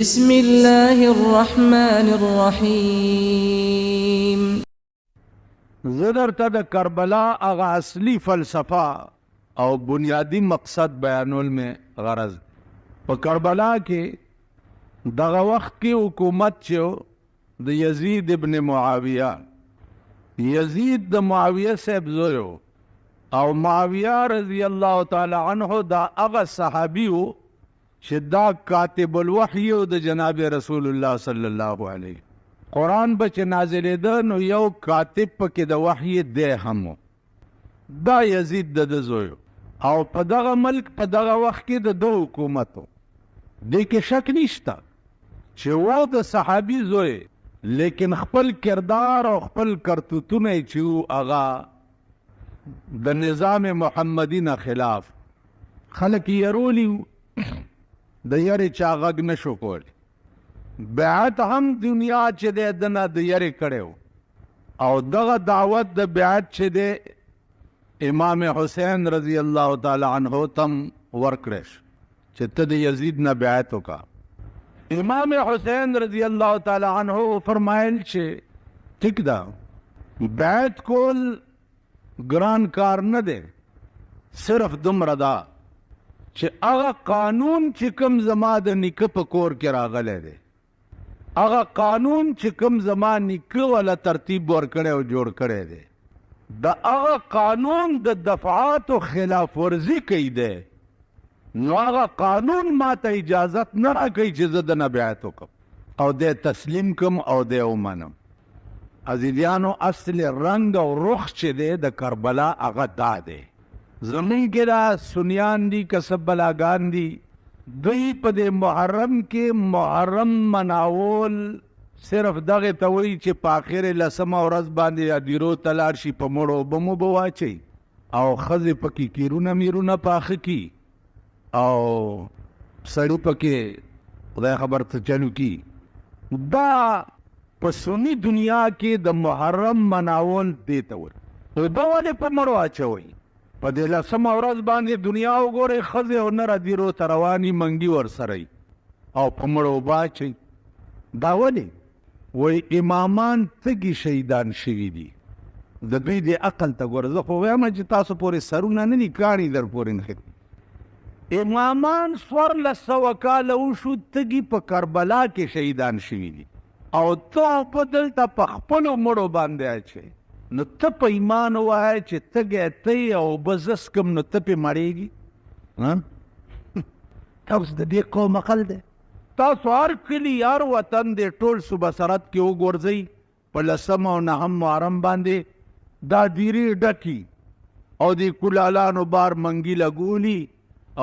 بسم الله الرحمن الرحیم. زه درته د کربلا هغه اصلي فلسفه او بنیادی مقصد بیانول مې غرض. په کربلا کې دغه وخت کې حکومت چې د یزید ابن معاویه، یزید د معاویه صاحب زوی او معاویه رضی الله تعالی عنه دا هغه صحابي و چې دا کاتب الوحی د جناب رسول الله صلی الله علیه قرآن به چې نازلېده نو یو کاتب پکې د وحی دی هم دا یزید د زوی او په دغه ملک په دغه وخت کې د دو حکومت و. دې کې شک نشته چې و د صحابي زوی، لیکن خپل کردار او خپل کرتوتونه چې هغه د نظام محمدي نه خلاف خلک یې رولی د یارې چا غږ نشو کولی. بیعت هم دنیا چې دی دنه د یارې کړی او دغه دعوت د بیعت چې دی امام حسین رضی الله تعالی عنه تم ورکړی چې ته د یزید نه بیعت وکړه. امام حسین رضی الله تعالی عنه فرمایل چې ټیک ده، بیعت کول ګران کار نه دی، صرف دومره ده چې هغه قانون چې کوم زما د نیکه په کور کې راغلی دی، هغه قانون چې کوم زما نیکه والا ترتیب ورکړی او جوړ کړی دی، د هغه قانون د دفعاتو خلاف ورزي کوي دی، نو هغه قانون ما ته اجازت نه راکوي چې زه د نه بیعت وکړم او دی تسلیم کم او دی ومنم. عزیزیانو، اصل رنگ او رخ چې دی د کربلا هغه دا دی. زمون کې دا سنیان دي کسب بلاګان دي، دوی په دې محرم کې محرم مناول صرف دغه ته وایي چې په آخر لسمه ورځ باندې ادیرو ته لاړ شي، په مړو بمو به واچوي او ښځې پکې کیرونه میرونه پاخه کي او سړي پکې خدای خبر څه چلو کی. دا په سنی دنیا کې د محرم مناول دی ته وایي. دا ولې په مړو اچوي؟ په دې لسمه ورځ باندې دنیا وګورئ، ښځې او نر ادیرو ته رواني منګي ورسره او په مړو اوبه اچوي. دا ولې؟ وایي امامان تږي شهیدان شوي دي. د دوی دې عقل ته ګوره، زه خو وایم چې تاسو پورې سرونه نه دي کاڼي در پورې نښتي. امامان 1400 کاله وشو تږي په کربلا کې شهیدان شوي دي او ته په دلته په خپلو مړو باندې اچوي. نو ته په ایمان ووایه چې تږی ته او به زه څکم نو ته پې مړېږي. تاسو د دې قوم عقل دی؟ تاسو هر کلي هر وطن دی ټول صوبه سرحد کې وګورځئ، په لسم او نهم محرم باندې دا دیرې ډکي او د کلالانو بار منګي لګولي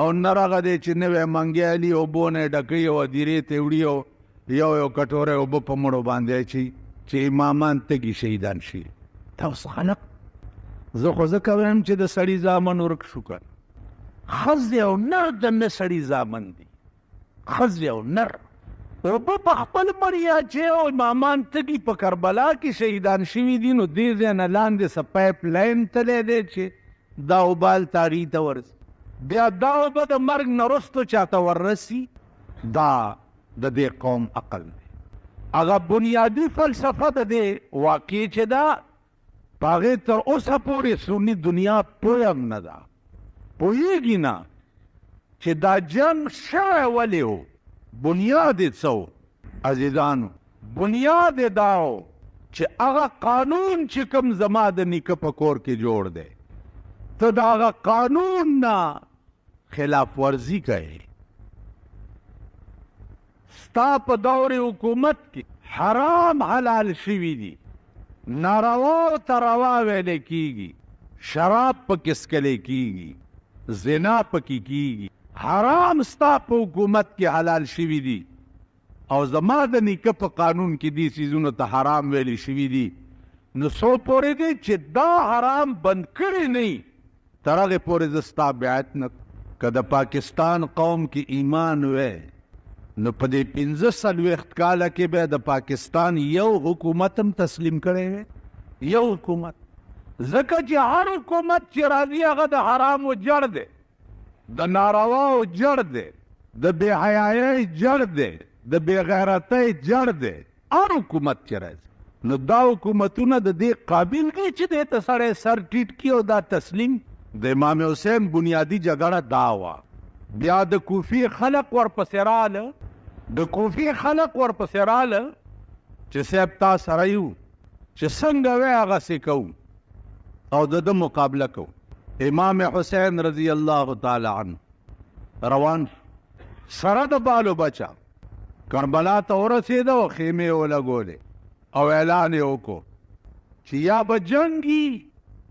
او نرغه دی چې نوی منګی علي اوبو نه یې ډکوي او دیرې ته وړي او یو کټوری اوبه په مړو باندې اچوي چې امامان تږي شهیدان شي. تاسو خلق، زه خو ځکه وایم چې د سړي زامن ورک شو که ښځې او نر د نه سړي زامن دي، ښځې او نر اوبه په خپل مړ یې اچوي او امامان تږي په کربلا کې شهیدان شوي دي. نو دې ځای نه لاندې څه پایپ لاین تلی دی چې دا اوبه هلته هغې ته ورسي، بیا دا اوبه د مرګ نه وروستو چاته وررسي. دا د دې قوم عقل دی. هغه بنیادي فلسفه د دې واقع چې دا په هغې تر اوسه پورې سني دنیا پوه هم نه ده، پوهېږي نه چې دا جنګ شوی ولې و، بنیاد یې څه و. عزیزانو، بنیاد یې دا و چې هغه قانون چې کوم زما د نیکه په کور کې جوړ دی، ته د هغه قانون نه خلاف ورزي کوې. ستا په دور حکومت کې حرام حلال شوي دي، ناروا ته روا ویلی کېږي، شراب پکې څکلی کېږي، زنا پکې کېږي، حرام ستا په حکومت کې حلال شوي دي او زما د نیکه په قانون کې دې څیزونو ته حرام ویلی شوي دي. نو څو پورې دی چې دا حرام بند کړی نه وي تر هغې پورې زه ستا بیعت نه. که د پاکستان قوم کې ایمان وی نو په دې 45 کاله کې به د پاکستان یو حکومت هم تسلیم کړی وی، یو حکومت. ځکه چې هر حکومت چې راځي هغه د حرامو جړ دی، د نارواو جړ دی، د بې حیایۍ جړ دی، د بې غیرتۍ جړ دی هر حکومت چې راځي نو دا حکومتونه د دې قابل دي چې دې ته سړی سر ټیټ کړي او دا تسلیم د امام حسین بنیادي جګړه دا وه بیا د کوفي خلق ورپسې راله د کوفي خلق ورپسې راله چې صاحب تا سره یو چې څنګه وی هغسې کوو او د ده مقابله کوو امام حسین رضی الله تعالی عنه روان سره د بالو بچا کربلا ته ورسېده او خیمې ولګولې او اعلان یې وکړو چې یا به جنګي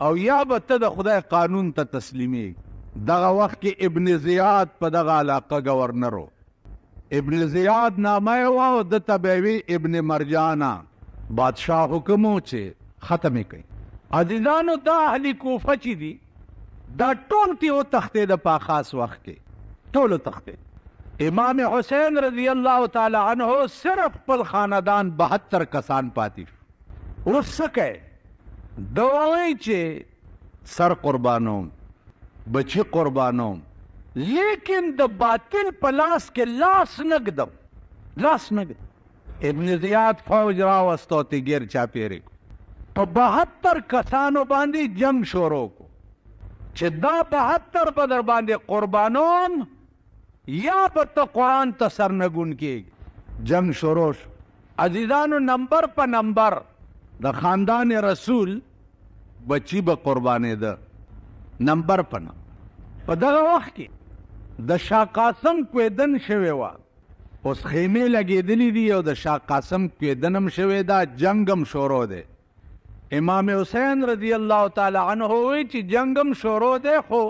او یا به ته د خدای قانون ته تسلیمېږي دغه وخت کې ابن زیاد په دغه علاقه گورنر ابن زیاد نامه یې وه او ده ته به یې وي ابن مرجانه بادشاه حکم و چې ختم یې کوي عزیزانو دا اهل کوفه چې دي دا ټول تې وتښتېده په خاص وخت کې ټول وتښتېد امام حسین رضی الله تعالی عنه صرف خپل خاندان 72 کسان پاتې شو اوس څه کوي ده وایي چې سر قربانوم بچی قربانوم لیکن د باطل په لاس کې لاس نه ږدم لاس نه ږدم ابن زیاد فوج راوستو تیګیر چاپېرې په 72 کسانو باندې جنگ شروع کو چې دا 72 به در باندې قربانوم یا به ته قرآن ته سرنګون کېږي جنگ شروع شو عزیزانو نمبر په نمبر د خاندان رسول بچی به قربانېده نمبر په نمبر په دغه وخت کې د شاه قاسم کویدن شوې وه اوس خیمې لګېدلې دي او د شاه قاسم کویدن هم شوې ده جنګ هم شروع دی امام حسین رضی الله تعالی عنه وایي چې جنګ هم شروع دی خو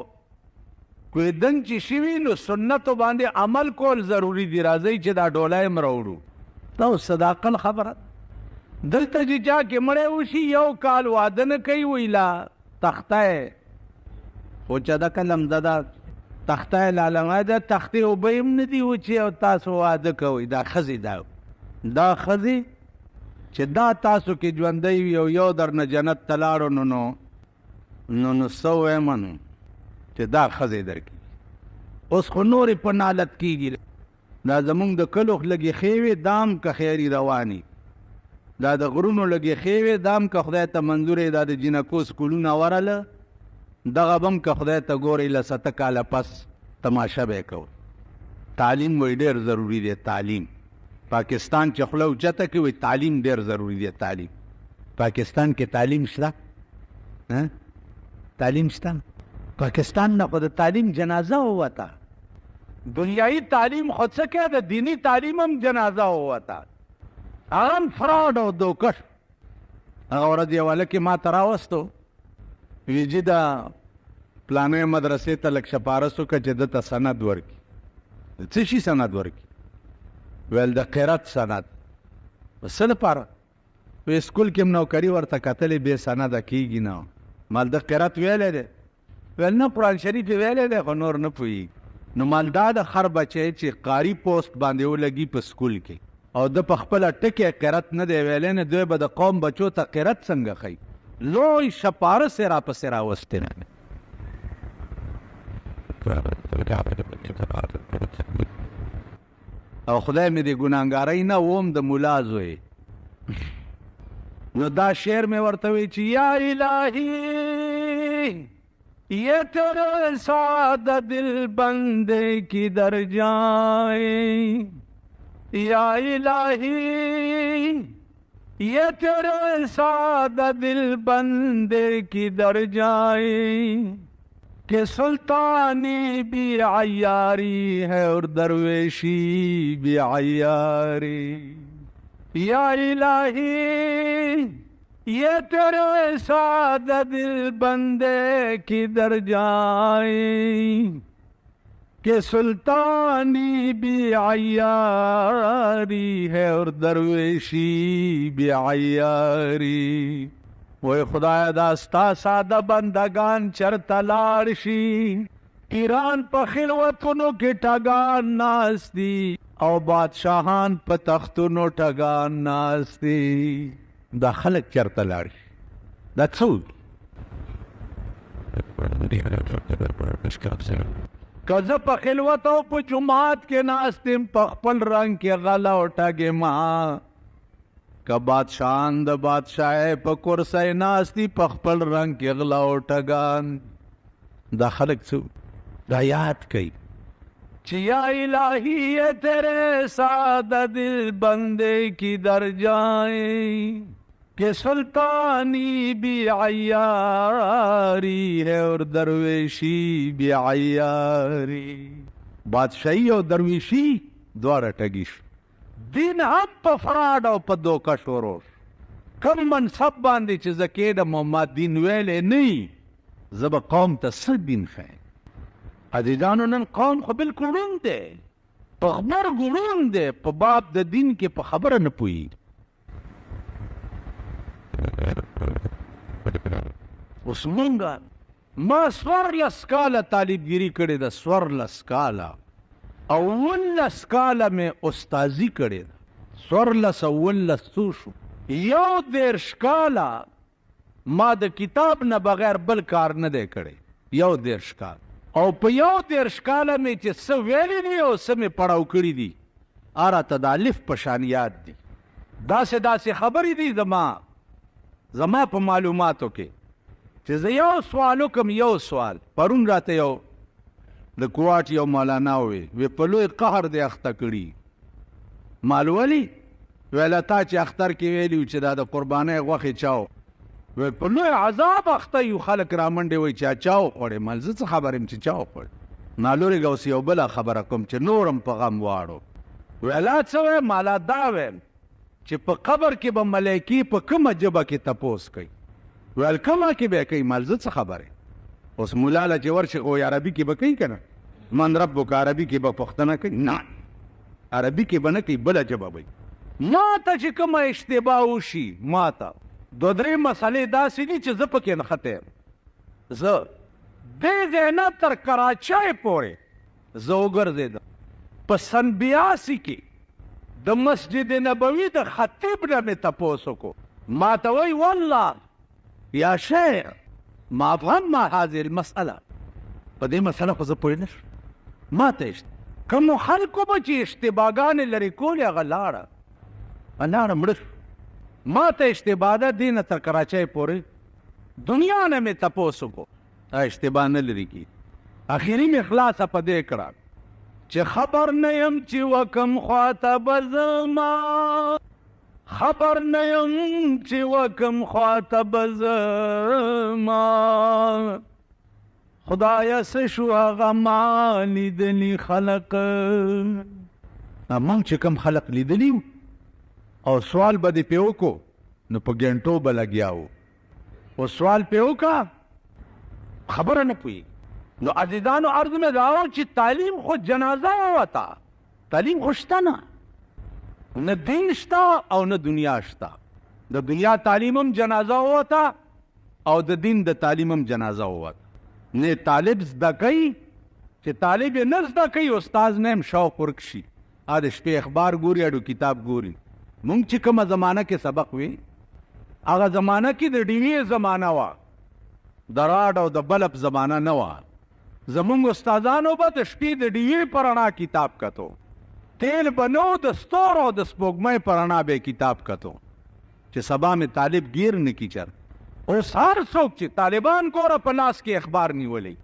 کویدن چې شوي نو سنتو باندې عمل کول ضروري دي راځئ چې دا ډولی هم راوړو دا اوس صداقت خبره دلته چې چا کې مړی وشي یو کال واده نه کوي وایي لا تخته خو چې دا کلم دا تخته لالمه ده تختې اوبه هم نه دي وچې او تاسو واده کوئ دا ښځې دا ښځې چې دا تاسو کې ژوندی وي او یو درنه جنت ته لاړو نو څه ویمه نو چې دا ښځې درکړي اوس خو نورې په نالت کېږي دا زمونږ د کلو لږې ښې وې دا هم که خیري رواني دا د غرونو لږې ښې وې دا هم که خدای ته منظور دا د جینکو سکولونه ورله دغه به هم که خدای ته ګورئ له 7 کاله پس تماشه به یې کول تعلیم وایي ډېر ضروري دی تعلیم پاکستان چې خوله اوچته کړي وایي تعلیم ډېر ضروري دی تعلیم پاکستان کې تعلیم شته تعلیم شته پاکستان نه خو د تعلیم جنازه ووته دنیایي تعلیم خو څه کوي د دیني تعلیم هم جنازه ووته هغه هم فراډ او دوکش هغه ورځ یو هلک ما ته راوستو وی جي دا پلانوی مدرسې ته لږ شپارس وکړه چې ده ته سند ورکړي څه شي سند ورکړي ویل د قرت سند په څه لپاره په سکول کې هم نوکري ورته کتلې بې سنده کېږي نه مال د قرت ویلی دی ویل نه قرآن شریف یې ویلی دی خو نور نه پوهېږي نو مال دا د خر بچی چې قاري پوسټ باندې ولګي په سکول کې او ده په خپله ټکې قرت نه دی ویلی نه دوی به د قوم بچو ته قرت څنګه ښیي لوی شپارس یې راپسې راوستې او خدای مې دې ګناهګارۍ نه وم د ملا زوی نو دا شعر مې ورته وی چې یا الهی یہ تیرے سادہ دل بندے کدھر جائیں یا الہی یہ تیرے سادہ دل بندے کدھر جائیں کہ سلطانی بھی عیاری ہے اور درویشی بھی عیاری یا الہی یہ تیرے سادہ دل بندے کدھر جائیں کہ سلطانی بھی عیاری ہے اور درویشی بھی عیاری وے خدایا دا ستا ساده بندگان چرته لاړ شي ایران په خلوتونو کې ټګان ناست دي او بادشاهان په تختونو ټګان ناست دي دا خلک چرته لاړ شي دا څوک که زه په خلوت او په جماعت کې ناست یم په خپل رنګ کې غله وټګې ما که بادشاهان د بادشاهۍ په کرسی ناست دي په خپل رنګ کې غله وټګان دا خلک څه دا یاد کوي چې یا الہی یہ تیرے سادہ دل بندے کی درجائیں کہ سلطانی بھی عیاری ہے اور درویشی بھی عیاری بادشاہی اور درویشی دوارا ٹگیش دین هم په فراډ او په دوکه شروع کم منصب باندې چې زه کېدم او ما دین ویلی نه وي زه به قوم ته څه دین ښیم عزیزانو نن قوم خو بالکل ړوند دی په غبرګو ړوند دی په باب د دین کې په خبره نه پوهېږي اوس مونږه ما 14 کاله طالبګیري کړې ده 14 کاله او 19 کاله مې استازي کړې ده 14 او 19 څو شو 11 کاله ما د کتاب نه بغیر بل کار نه دی کړی 11 کال او په 11 کاله مې چې څه ویلي دي او څه مې پړاو کړي دي راته د الف په شان یاد دي داسې خبرې دي زما په معلوماتو کې چې زه یو سوال وکم یو سوال پرون راته یو د کوټ یو مولانا وی په لوی قهر دی اخته کړي مال ولي ویله تا چې اختر کې ویلي چې دا د قربانۍ غوښې چاو وی په لوی عذاب اخته یو خلک رامنډې وی چې چاو خوړې مال زه څه خبر یم چې چاو خوړې نالورې اوس یو بله خبره کوم چې نورم په غم واړو ویلا څه ویم مالا دا ویم چې په قبر کې به ملایکې په کومه ژبه کې تپوس کوي ویل کومه کې به کوي مال زه څه خبرې اوس مولا له چې ورشي خو عربي کې به کوي که نه من ربک عربي کې به پښتنه کوي نه عربي کې به نه کوي بله ژبه به ما ته چې کومه اشتباه وشي ما ته 2-3 مسئلې داسې دي چې زه پکې نښتی یم زه دې ځای نه تر کراچۍ پورې زه وګرځېدم په سن 82 کې د مسجد نبوي د خطیب نه مې تپوس وکړو ما ته وایي والله یا شیخ ما افهم ما هذه المسأله په دې مسله خو زه پوه نه شم ما ته کومو خلکو به چې اشتباهګانې لرې کولې هغه لاړه مړه شو ما ته اشتباه ده دې نه تر کراچۍ پورې دنیا نه مې تپوس وکړو اشتباه نه لرې کي اخري مې خلاصه په دې کړه چې خبر نه یم چې وکم خواته به زما خبر نه یم چې وکم خواته به زما خدایه څه شو هغه ما لیدلي خلق موږ چې کوم خلق لیدلي او سوال به دې پې وکړو نو په ګنټو به لګیا وو او سوال پې وکړه خبره نه پوهېږي نو عزیزانو عرض مې دا و چې تعلیم خو جنازه وته تعلیم خو شته نه دین شته او نه دنیا شته د دنیا تعلیم هم جنازه وته او د دین د تعلیم هم جنازه وته نه طالب زده کوي چې طالب یې نه زده کوي استاذ نه هم شوق ورک شي د شپې اخبار ګوري اډو کتاب ګوري مونږ چې کومه زمانه کې سبق وي هغه زمانه کې د ډیوي زمانه وه د راډ او د بلب زمانه نه وه زمونږ استادانو به د شپې د ډیوي په رڼا کتاب کتو تیل به نو د ستورو او د سپوږمۍ په رڼا به کتاب کتو چې سبا مې طالب گیر نه کی چر اوس هر څوک چې طالبان ګوره په لاس کې اخبار نیولی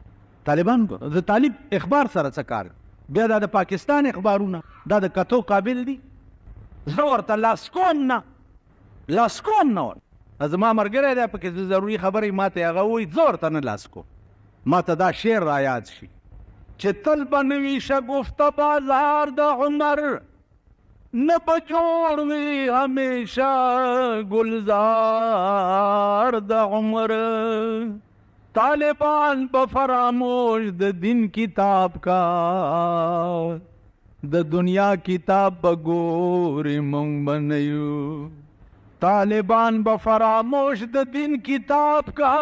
طالبان ګوره د طالب اخبار سره څه کار بیا دا د پاکستان اخبارونه دا د کتو قابل دي زه ورته لاسکوم نه زما ملګری دی پکې ضروري خبرې ما ته هغه وایي زه ورته نه لاس کوم ما ته دا شعر را یاد شي چې تل به نوي شګفته بازار د عمر نه به جوړ وي همیشه گلزار د عمر طالبان به فراموش د دین کتاب کا د دنیا کتاب به ګورې مونږ به نه یو طالبان به فراموش د دین کتاب کا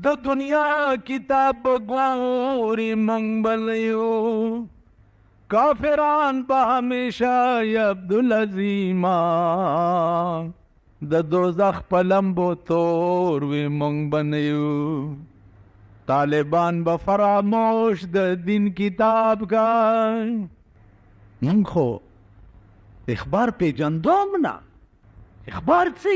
د دنیا کتاب به ګورې مونږ به نه یو کافران به همیشه عبدالعظیمه د دوزخ په لمبو تور وي مونږ به نه یو طالبان به فراموش د دین کتاب کا. مونږ خو اخبار پیژندوم نه. اخبار څه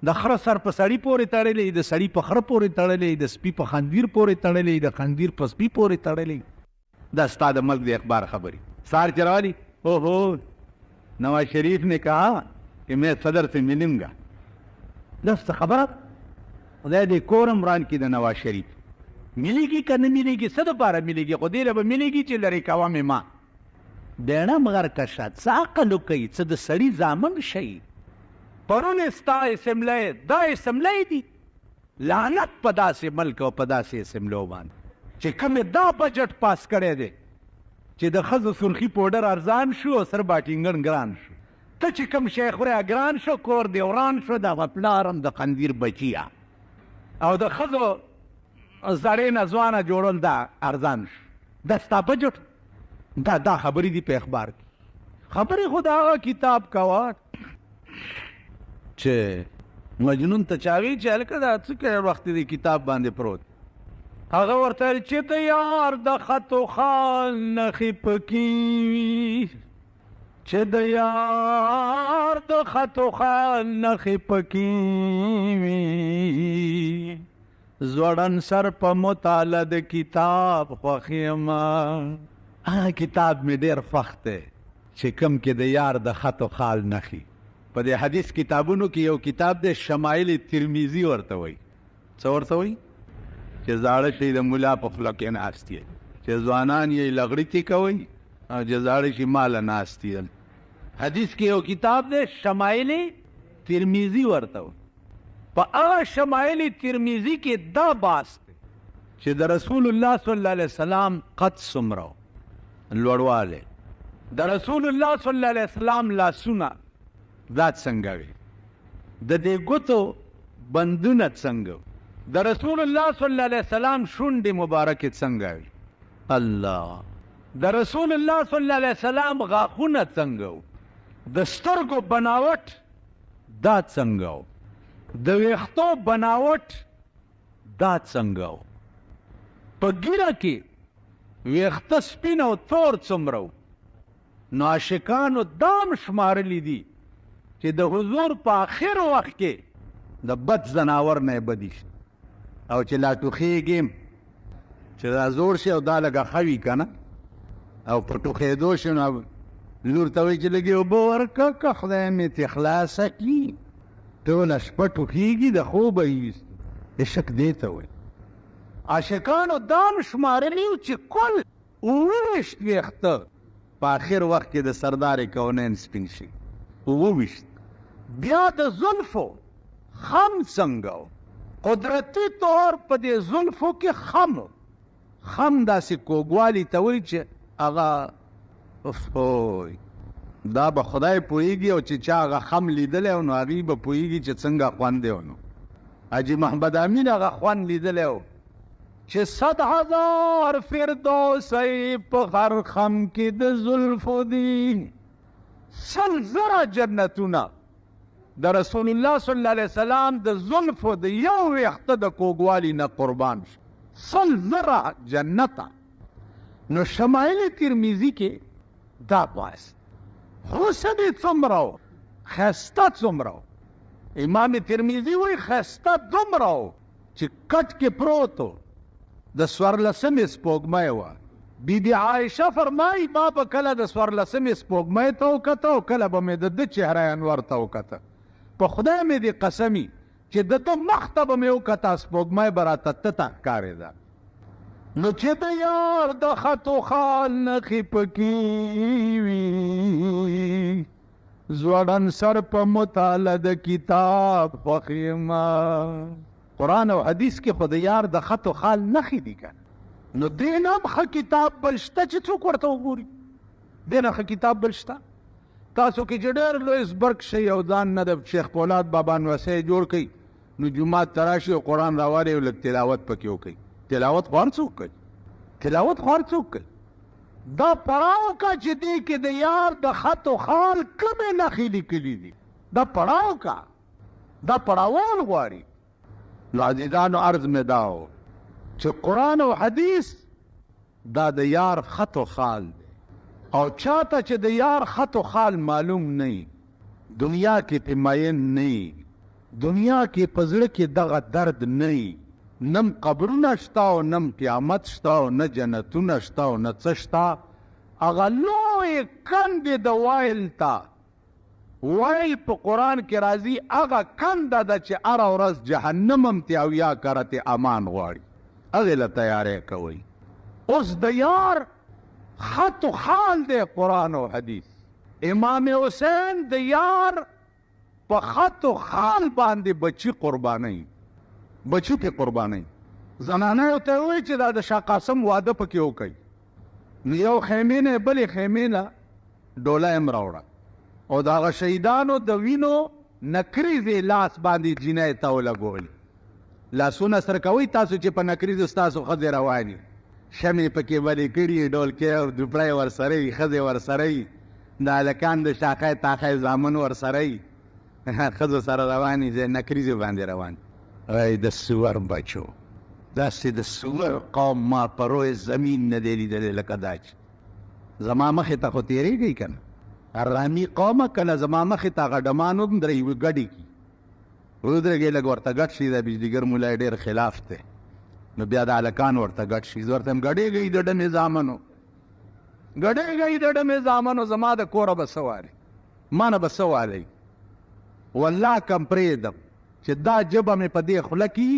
د خره سر په سړي پورې تړلی، د سړي په خره پورې تړلی، د سپي په خندیر پورې تړلی، د خندیر په سپي پورې تړلی. دا ستا د ملک د اخبار خبرې. سار چرالی اوہو نواز شریف نے کہا کہ میں صدر سے ملوں گا. دست خبر خدای دې کور عمران کی د نواز شریف ملے گی کہ نه ملے گی، څه دپاره ملے گی؟ خو دې له به ملے گی چې لرې کوه مې ما. بیړه مغر کشه څه عقل وکوي، څه د سړي زامن شي. پرون ستا اسمبلی دا اسمبلی دي، لعنت په داسې ملک او په داسې اسمبلو باندې چې کومې دا بجټ پاس کړی دی چې د ښځو سرخي پوډر ارزان شو او سر باټینګن ګران شو. ته چې کوم شی خورې ګران شو، کور دې وران شو، دغه پلارم د خندیر بچیه او د ښځو زړې نه ځوانه جوړول دا ارزان شو. دا ستا بجټ، دا خبرې دي په اخبار کې. خبرې خو د هغه کتاب کوه چې مجنون ته چاوي چې هلکه دا څه کوې وخت دې کتاب باندې پروت. هغه ورته چې د یار د خط و خال نښې پکې وي، چې د یار د خط و خال نښې پکې وي، زوړن سر په مطالعه د کتاب خوښ یمه. هغه کتاب مې ډېر خوښ دی چې کوم کې د یار د خط و خال نښې. په دې حدیث کتابونو کې یو کتاب دی شمایل ترمیزی ورته وایي. څه ورته وایي؟ چې زاړه شي د ملا په خوله کې ناست یې، چې ځوانان یې لغړتې کوئ او چې زاړه شي ماله ناست یې. حدیث کې یو کتاب دی شمایل ترمیزی ورته وایي. په هغه شمایل ترمیزی کې دا باس دی چې د رسول الله صلی الله علیه وسلم قد څومره لوړوالی، د رسول الله صلی الله علیه وسلم لاسونه ذات څنګه وي، د دې ګوتو بندونه څنګه، د رسول الله صلی الله علیه وسلم شونډې مبارکې څنګه وي، الله د رسول الله صلی الله علیه وسلم غاښونه څنګه، د سترګو بناوټ دا څنګه، د ویښتو بناوټ دا څنګه، په ګیره کې ویښته سپین او تور څومره. نو عاشقانو دام شمارلی دي چې د حضور په آخر وخت کې د بد زناور نه بدي شي او چې لا ټوخېږي چې دا زور شي او دا لږه ښه وي که نه، او په ټوخېدو شي نو لور ته وایي چې لږې اوبه ورکړه که خدای مې ترې خلاصه کړي. ټوله شپه ټوخېږي، د خوبه یې عشق دې ته وایي. عاشقانو دام شمارلی چې کل 29 ویښته په آخر وخت کې د سردار کونین سپین شي. 29 بیا د زلفو خم څنګه، قدرتي طور په دې زلفو کې خم داسې کوږوالي ته وایي چې هغه دا به خدای پوهېږي او چې چا هغه خم لیدلی او نو هغوی به پوهېږي چې څنګه خوند دی. نو حاجي محمد امین هغه خوند لیدلی و چې 100,000 فردوسی په هر خم کې د زلفو دي، 100,000 جنتونه د رسول الله صلی الله علیه وسلم د زلفو د یو ویښته د کوږوالي نه قربان شو، 100,000 جنته. نو شمایل ترمیزي کې دا باعث حسن څومره و، ښایسته څومره و. امام ترمیزي وایي ښایسته دومره و چې کټ کې پروت و، د 14مې سپوږمۍ وه. بیبي عایشه فرمایي ما به کله د 14مې سپوږمۍ ته وکته او کله به مې د ده چهره انور ته وکته. په خدای مې دې قسمي چې د ده مخ ته به مې وکته سپوږمۍ به راته تته ښکارېده. نو چې د یار د خط و خال نښې پکې وي، زوړن سر په مطالعه د کتاب خوښ یمه. قرآن او حدیث کې خو د یار د خط و خال نښې دي که نو دې نه هم ښه کتاب بل شته چې څوک ورته وګوري. دې نه ښه کتاب بل شته. تاسو کې چې ډېر لوی زبرګ شئ او ځان نه د شیخ پولاد بابا نوسی جوړ کړئ نو جومات ته راشئ او قرآن راوالئ او لږ تلاوت پکې وکړئ. تلاوت خو هر څوک کوي، تلاوت خو هر څوک کوي. دا پړاو کا چې دې کې د یار د خط و خال کومې نښې لیکلي دي، دا پړاو کا، دا پړاوان غواړي. نو عزیزانو عرض مې دا و چې قرآن او حدیث دا د یار خط و خال دی او چاته چې د یار خط و خال معلوم نه دنیا کې پې مین نه دنیا کې په زړه کې دغه درد نه نم قبرونه شته او نم قیامت شته او نه جنتونه شته او نه څه شته هغه لویې کندې د وایل ته وایل په قرآن کې راځي هغه کنده ده چې هره ورځ جهنم هم تې او یا کرتې امان غواړي هغې له تیاری کوئ اوس د یار خط و خال دی قرآن او حدیث امام حسین د یار په خط و خال باندې بچی قربانوي بچو کې قربانوي زنانه ته وایي چې دا د شاه قاسم واده پکې وکړي نو یو خیمې نه بلې خیمې نه ډوله هم راوړه او د هغه شهیدانو د وینو نکریزې لاس باندې جینۍ ته ولګولې لاسونه سره کوئ تاسو چې په نکریزو ستاسو ښځې روانې شمې پکې بلې کړي ډولکې او دوپړی ورسره وي ښځې ورسره وي د هلکان د شاخی تاخی زامن ورسره وي ښځو سره روانې زه نکریزو باندې روان ای د سور بچو داسې د سور قوم ما په روی زمین نه دی لیدلی لکه دا چې زما مخې ته خو تېرېږئ که نه ارامي قومه که نه زما مخې ته هغه ډمان ودرېږي ګډې کي ودرېږې لږ ورته ګډ شي د بجلیګر ملا ډېر خلاف دی نو بیا د هلکان ورته ګډ شي زه ورته یم ګډېږئ د ډمې زامنو ګډېږئ د ډمې زامنو زما د کوره به څه والئ ما نه به څه والئ والله کم پرېږدم چې دا ژبه مې په دې خوله کې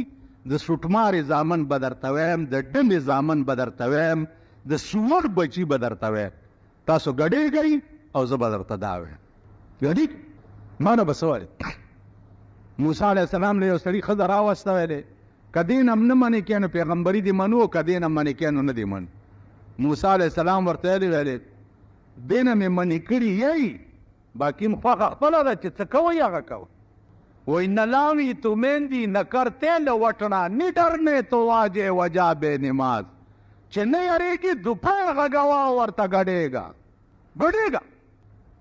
د سوټمارې زامن به درته وایم د ډمې زامن به درته وایم د سور بچي به درته وایم تاسو ګډېږئ او زه به درته دا وایم ګډېږئ ما نه به څه والئ موسی علیه السلام له یو سړي ښځه راوستولی که دې نه هم نه منې کې نو پیغمبري دې منو که دې نه منې کې نو نه دې منو موسی علیه السلام ورته ویلې دې نه مې منې کړي یی باقي خوښه خپله ده چې څه کوئ هغه کوئ وی نه لاوی تو مهندی نه کرتے لوٹنا نی ڈرنے تو واجے وجا بے نماز چې نه یریږي دوپهر غږوا ورته ګډېږه ګډېږه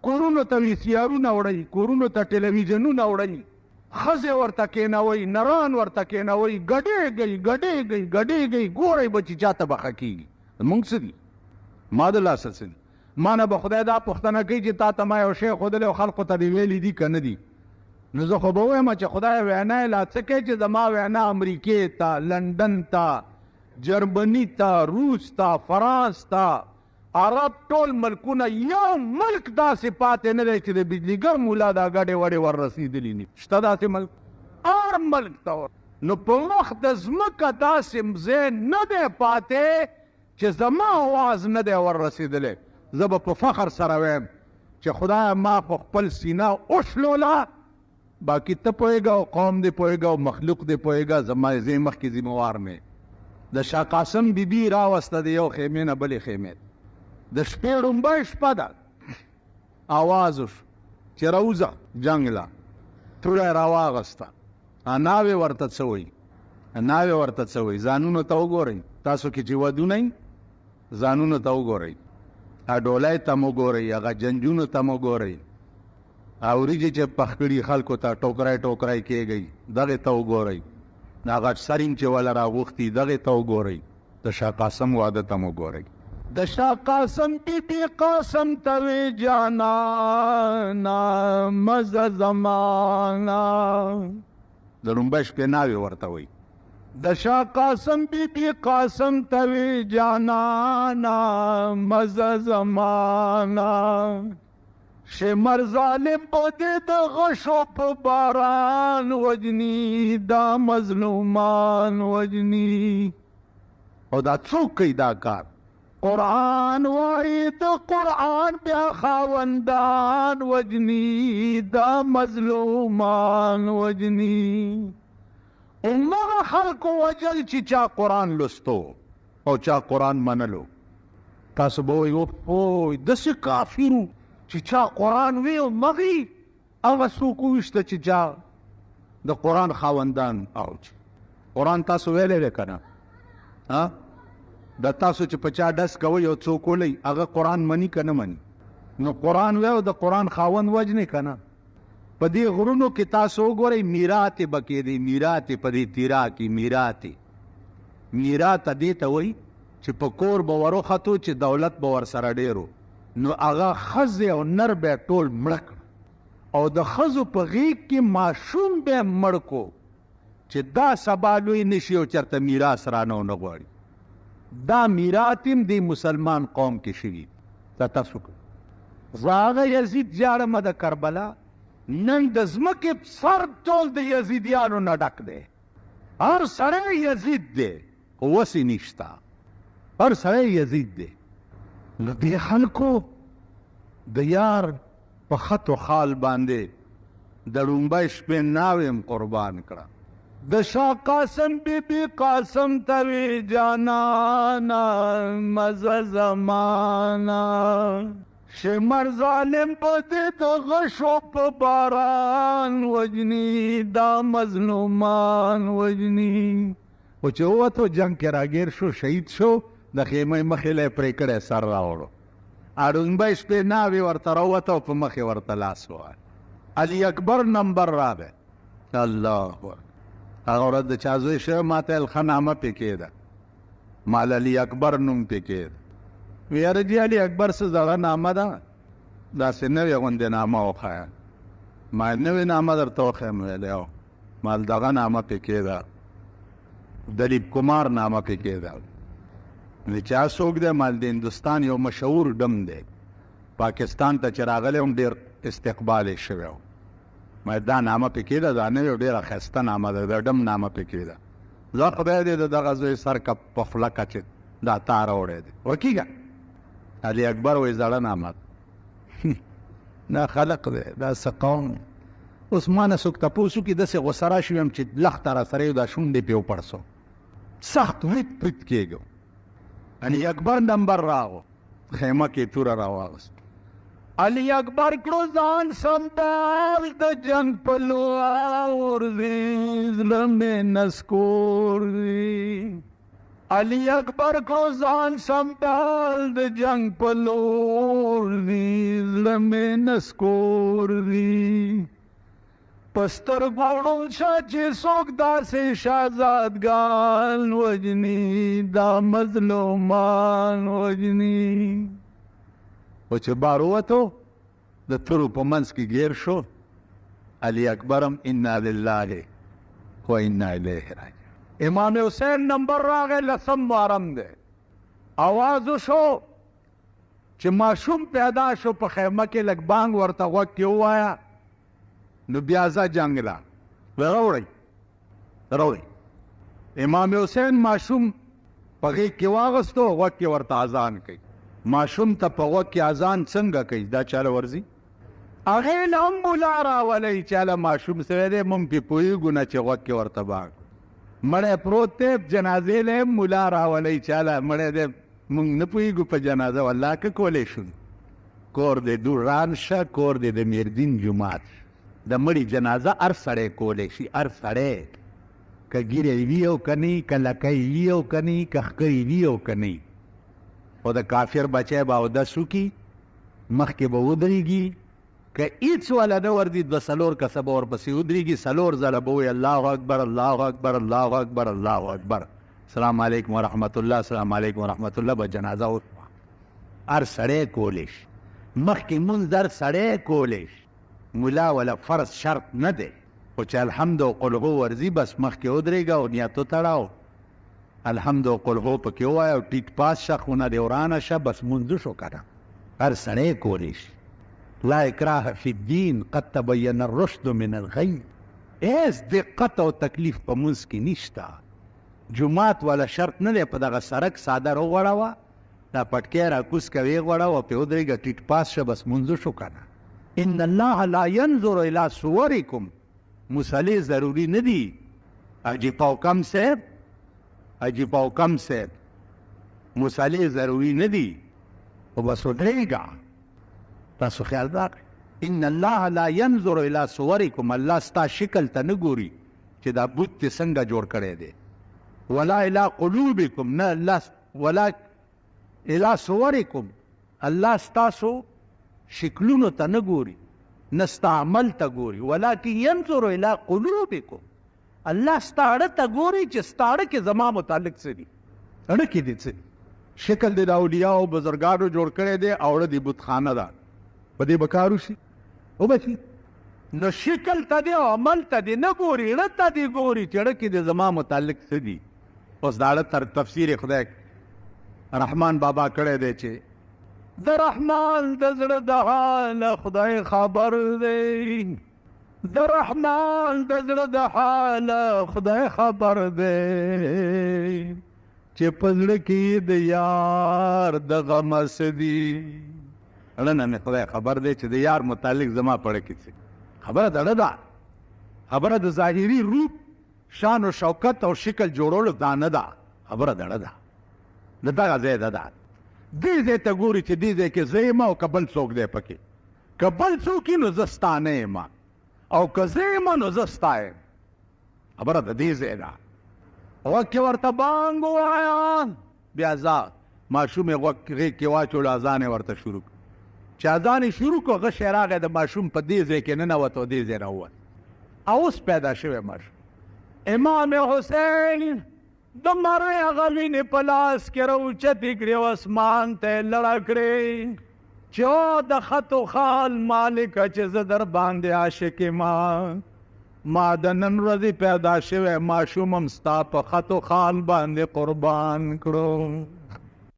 کورونو ته ویسیارونه وړئ کورونو ته ټلویزیونونه وړئ ښځې ورته کېنوئ نران ورته کېنوئ ګډېږئ ګډېږئ ګډېږئ ګورئ به چې چاته بخه کېږي مونږ څه دي ما د لاسه څه دي ما نه به خدای دا پوښتنه کوي چې تا ته ما یو شی ښودلی او خلقو ته دې ویلي دي که نه دي نو زه خو به ووایم چې خدای وینا یې لا څه کوي چې زما وینا امریکې ته لندن ته جرمني ته روس ته فرانس ته عرب ټول ملکونه یو ملک داسې پاتې نه دی چې د بجلیګر مولا دا ګډې وډې ور رسېدلي نه شته داسې ملک هر ملک ته نو په مخ د ځمکه داسې ځای نه دی پاتې چې زما اواز نه دی ور رسېدلی زه به په فخر سره ویم چې خدایه ما خو خپل سینه وشلوله باقي ته پوهېږه او قوم دې پوهېږه او مخلوق دې پوهېږه زما زه مخکې ذموار مې د شاه قاسم بیبي راوسته د یو خیمې نه بلې خیمې د شپې ړومبی شپه ده آواز وشو چې راوځه جنګ له توره یې راواغسته ناوې ورته څه وایي ناوې ورته څه وایي ځانونو ته وګورئ تاسو کې چې ودونه یي ځانونو ته وګورئ ډولۍ ته م وګورئ هغه جنجونو ته م وګورئ وریجې چې پخ کړي خلکو ته ټوکری ټوکری کېږئ دغې ته وګورئ هغه سرین چې وله راغوښتي دغې ته وګورئ د شاه قاسم واده ته م وګورئ د شاه قاسم بیبي قاسم ته وی جانانا مزه زمانا د لومبۍ شپې ناوې ورته وایي د شاه قاسم بیبي قاسم ته وی جانانا مزه زمانا شمر ظالم بودی د غشو په باران وجنی دا مظلومان وجنی او دا څوک کوي دا کار قرآن وایي د قرآن بیا خاوندان وجنی دا مظلومان وجنی همغه خلکو وجل چې چا قرآن لستو او چا قرآن منلو تاسو به وایي اوی داسې کافرو چې چا قرآن وی او مغی هغه څوک وویشته چې چا د قرآن خاوندان اوج قرآن تاسو ویلی دی که نه د تاسو چې په چا ډس کوئ او څوک ولئ هغه قرآن مني که نه مني نو قرآن وی او د قرآن خاوند وجنې که نه په دې غرونو کې تاسو وګورئ میراتې به کېدې میراتې په دې تیرا کې میراث دې ته وایي چې په کور به وروختو چې دولت به ورسره ډېر نو هغه ښځې او نر به یې ټول مړه کړه او د ښځو په غېږ کې ماشوم به یې مړ کو چې دا سبا لوی نه شي او چېرته میراث رانه ونه غواړي. دا میراث هم د مسلمان قوم کې شوي دا تاسو زه هغه یزید جاړمه د کربلا نن د ځمکې سر ټول د یزیدیانو نه ډک دی. هر سړی یزید دی خو وسې نشته. هر سړی یزید دی. نو دې خلکو د یار په خط و خال باندې د ړومبی شپې ناوې هم قربان کړه. د شاه قاسم بی بی قاسم توی جانانا مزه زمانا شمر ظالم پدې د غشو په باران وجني دا مظلومان وجني. و چې ووتو جنگ کې راګیر شو شهید شو د خیمې مخې له پرې کړی سر راوړو. ړومبی شپې ناوې ورته راووته او په مخې ورته لاس ووهل. علي اکبر نمبر راغی. الله اکبر. هغه ورځ د چا زوی شوی ما ته ښه نامه پې کېده مال علي اکبر نوم پې کېده. وی یاره جي علي اکبر څه زړه نامه ده داسې نوې غوندې نامه وښایه. ما نوې نامه درته وښیم ویلی او مال دغه نامه پې کېده دلیپ کمار نامه پې کېده. وی چا څوک دی مال د هندوستان یو مشهور ډم دی پاکستان ته چې راغلی هم ډېر استقبال یې شوی و. ما دا نامه پې کېده دا نوې ډېره ښایسته نامه ده د ډم نامه پې کېده. زه خدای دې د دغه زوی سر که په خوله که چې دا تا راوړی دی وکېږه. علي اکبر وایي زړه نامه دا خلق دی دا څه قوم. اوس ما نه څوک تپوس وکړي داسې غوسه راشي ویم چې لخته را سره یو دا شونډې پې وپړسو سخت هیت پت کېږو. علي اکبر نمبر راغو خیمه کې توره راواغست. علي اکبر کړو ځان سمبال د جنگ په لور دی زړه مې نسکور دی. علي اکبر کړو ځان سمبال د جنگ په لور دی زړه مې نسکور دی. په سترګو ړوند شه چې څوک داسې شهزادګان وجني دا مظلومان وجني. و چې بار ووتو د تورو په منځ کې ګیر شو علي اکبر هم انا لله و انا الیه راجعون. امام حسین نمبر راغی لسم محرم دی. آواز وشو چې ماشوم پیدا شو په خیمه کې لږ بانګ ورته غوږ کې ووایه نو بیا ځه جنګ له راوړئ. امام حسین ماشوم په غېږ کې واغستو غوږ کې ورته اذان کوي. ماشوم ته په غوږ کې اذان څنګه کوي دا چاله ورځي. هغې له هم ملا راولئ چاله ماشوم سوی دی مونږ پې پوهېږو نه چې غوږ کې ورته بانګ مړی پروت دی جنازې له هم ملا راولئ چاله مړی دی مونږ نه پوهېږو په جنازه والله که کولی شو. کور دی دوران شه کور دی د میردین جومات د مړي جنازه هر سړی کولی شي هر سړی که ګیرې وي او که نه که لکۍ وي او که نه که ښکرې وي او که نه. خو د کافر بچی به اودس وکړي مخکې به ودرېږي که هېڅ والا نه ورځي دوه څلور کسه به ورپسې ودرېږي څلور ځله به وایي الله اکبر الله اکبر الله اکبر الله اکبر السلام علیکم ورحمت الله السلام علیکم ورحمت الله به جنازه وشوه. هر سړی کولی شي مخکې مونځ هر سړی کولی شي. ملا ولا فرض شرط نه دی خو چې الحمد او قلغو ورځي بس مخکې ودرېږه او نیت وتړه الحمد او قلغو پکې ووایه او ټیټ پاس شه خونه دې ورانه شه بس مونځ شو که نه. هر سړی کولی شي. لا اکراه فی الدین قد تبین الرشد من الغی. هیڅ دقت او تکلیف په مونځ کې نشته. جومات والا شرط نه دی په دغه سړک څادر وغوړوه دا پټکی راکوز کوې غوړوه پې ودرېږه ټیټ پاس شه بس مونځ شو که نه. ان الله لا ينظر الى صورکم مصلې ضروري نه دي. حاجي پاوکم صاحب حاجي پاوکم صاحب مصلې ضروري نه دي خو بس ودرېږه تاسو خیال راکړئ. ان الله لا ينظر الى صورکم الله ستا شکل ته نه ګوري چې دا بت دې څنګه جوړ کړی دی ولا الى قلوبکم نه الله ولا الى صورکم الله ستاسو شکلونو ته نه ګوري نه ستا عمل ته ګوري ولکن ینظر الى قلوبکم الله ستاړه ته ګوري چې ستاړه کې زما متعلق څه دي، اړه کې دي څه. شکل د اولیاء او بزرګانو جوړ کړی دی او د بتخانه ده، په دې بکارو شي او بچي نو شکل ته دی او عمل ته دی نه ګوري، اړه ته دی ګوري چې اړه کې د زما متعلق څه دي. اوس دا اړه تر تفسیر خدای رحمان بابا کړی دی چې د رحمان د زړه د حال خدای خبر دی، د رحمان د زړه د حال خدای خبر دی، چې په زړه کې د یار د غم څه دي. اړه نه خدای خبر دی چې د یار متعلق زما په اړه کې څه خبره ده. اړه ده خبره د ظاهري روپ شان و شوکت او شکل جوړولو دا نه ده، خبره ده اړه ده د دغه ځای ده. دې ځای ته ګوري چې دې ځای کې زه یم او که بل څوک دی پکې، که بل څوک نو زه ستا نه یم او که زه یم نو زه ستا یم. خبره د دې ځای ده. غوږ کې ورته بانګ ووایه، بیا ځه ماشوم یې غوږ کې واچولو، اذان یې ورته شروع کړ. چې اذان یې شروع کړو غشی راغی د ماشوم په دې ځای کې ننوت او دې ځای راووت. او اوس پیدا شوی ماشوم امام حسین د مرۍ هغه وینې په لاس کې راوچتې کړې او اسمان ته یې لړه کړې چې او د خط و خال مالکه چې زه در باندې عاشق یمه، ما د نن ورځې پیدا شوی ماشوم هم ستا په خط و خال باندې قربان کړو.